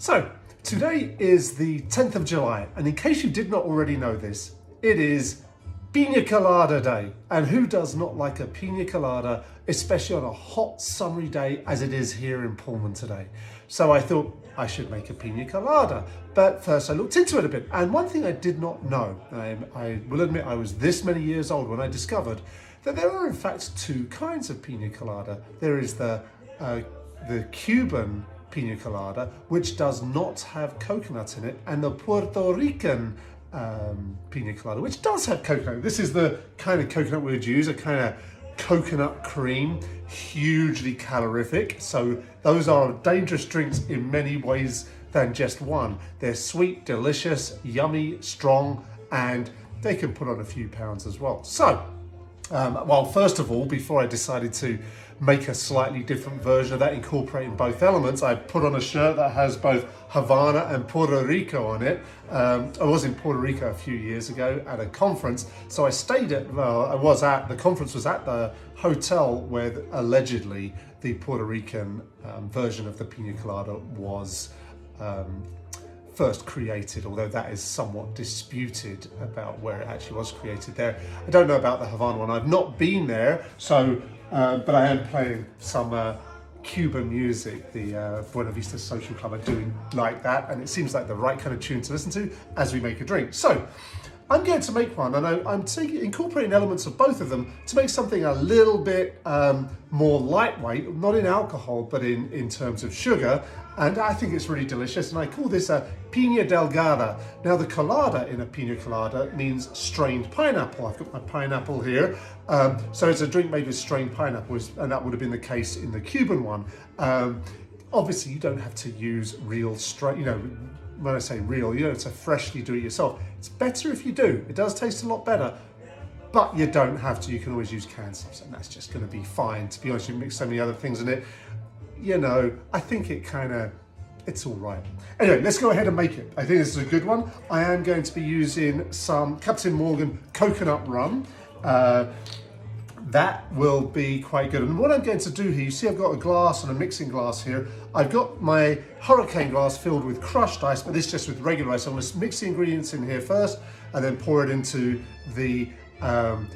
So, today is the 10th of July, and in case you did not already know this, it is Piña Colada Day. And who does not like a Piña Colada, especially on a hot, summery day as it is here in Pullman today? So I thought I should make a Piña Colada. But first I looked into it a bit, and one thing I did not know, I will admit I was this many years old when I discovered that there are in fact two kinds of Piña Colada. There is the Cuban Piña Colada, which does not have coconut in it, and the Puerto Rican Piña Colada, which does have coconut. This is the kind of coconut we would use, a kind of coconut cream, hugely calorific. So those are dangerous drinks in many ways than just one. They're sweet, delicious, yummy, strong, and they can put on a few pounds as well. So, well, first of all, before I decided to make a slightly different version of that, incorporating both elements, I put on a shirt that has both Havana and Puerto Rico on it. I was in Puerto Rico a few years ago at a conference, so I stayed at, the conference was at the hotel where allegedly the Puerto Rican version of the Piña Colada was first created, although that is somewhat disputed about where it actually was created there. I don't know about the Havana one. I've not been there, so but I am playing some Cuban music. The Buena Vista Social Club are doing like that, and it seems like the right kind of tune to listen to as we make a drink. So I'm going to make one, and I'm incorporating elements of both of them to make something a little bit more lightweight, not in alcohol, but in terms of sugar. And I think it's really delicious, and I call this a Piña Delgada. Now, the colada in a Piña Colada means strained pineapple. I've got my pineapple here. So it's a drink made with strained pineapple, and that would have been the case in the Cuban one. Obviously, you don't have to use real when I say real, you don't have to freshly do it yourself. It's better if you do. It does taste a lot better, but you don't have to. You can always use canned stuff, and that's just going to be fine. To be honest, you mix so many other things in it. You know, I think it's all right. Anyway, let's go ahead and make it. I think this is a good one. I am going to be using some Captain Morgan coconut rum. That will be quite good. And what I'm going to do here, you see I've got a glass and a mixing glass here. I've got my hurricane glass filled with crushed ice, but this is just with regular ice. I'm going to mix the ingredients in here first and then pour it into the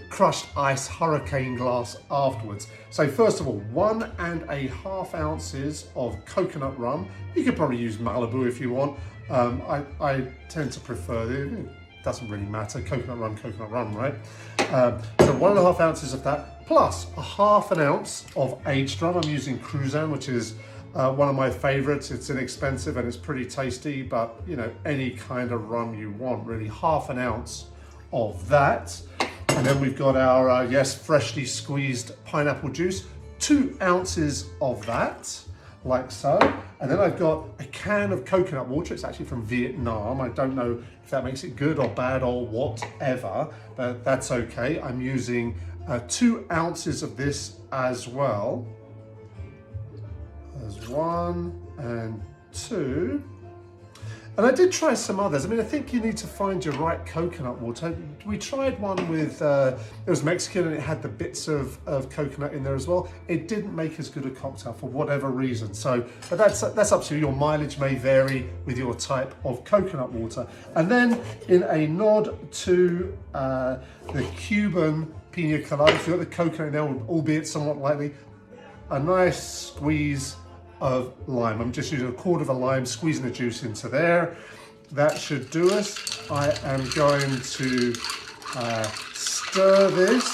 crushed ice hurricane glass afterwards. So first of all, 1.5 ounces of coconut rum. You could probably use Malibu if you want. I tend to prefer it. Doesn't really matter. Coconut rum, right? So 1.5 ounces of that, plus 1/2 ounce of aged rum. I'm using Cruzan, which is one of my favorites. It's inexpensive and it's pretty tasty, but you know, any kind of rum you want, really. 1/2 ounce of that. And then we've got our, freshly squeezed pineapple juice, 2 ounces of that, like so. And then I've got a can of coconut water. It's actually from Vietnam. I don't know if that makes it good or bad or whatever, but that's okay. I'm using 2 ounces of this as well. There's 1 and 2. And I did try some others. I mean, I think you need to find your right coconut water. We tried one with, it was Mexican and it had the bits of coconut in there as well. It didn't make as good a cocktail for whatever reason. So, but that's up to you. Your mileage may vary with your type of coconut water. And then in a nod to the Cuban Piña Colada, if you've got the coconut in there, albeit somewhat lightly, a nice squeeze of lime. I'm just using 1/4 of a lime, squeezing the juice into there. That should do us. I am going to stir this,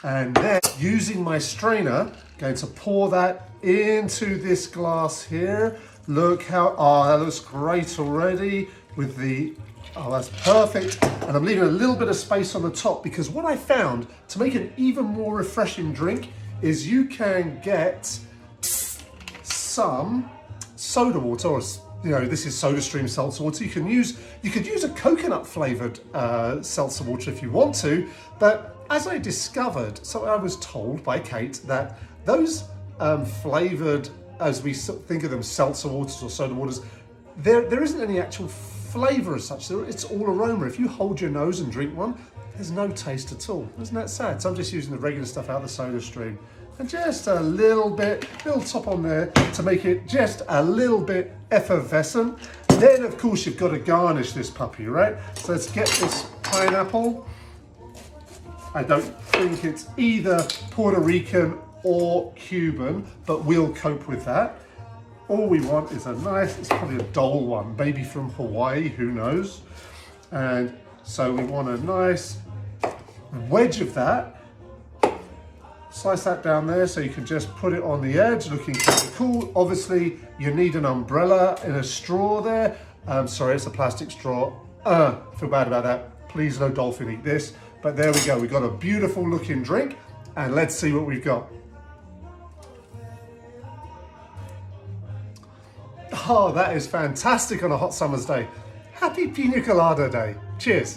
and then using my strainer, going to pour that into this glass here. Look how, that looks great already with the, that's perfect. And I'm leaving a little bit of space on the top, because what I found to make an even more refreshing drink is you can get some soda water, or this is SodaStream seltzer water. You could use a coconut flavored seltzer water if you want to, but as I discovered, so I was told by Kate, that those flavored, as we think of them, seltzer waters or soda waters, there isn't any actual flavor as such. It's all aroma. If you hold your nose and drink one, there's no taste at all. Isn't that sad? So I'm just using the regular stuff out of the SodaStream and just a little top on there to make it just a little bit effervescent. Then of course you've got to garnish this puppy, right? So let's get this pineapple. I don't think it's either Puerto Rican or Cuban, but we'll cope with that. All we want is a nice, it's probably a Dole one, maybe from Hawaii, who knows. And so we want a nice wedge of that. Slice that down there so you can just put it on the edge, looking kind of cool. Obviously, you need an umbrella and a straw there. Sorry, it's a plastic straw. Feel bad about that. Please no dolphin eat this. But there we go, we've got a beautiful looking drink, and let's see what we've got. Oh, that is fantastic on a hot summer's day. Happy Piña Colada Day. Cheers.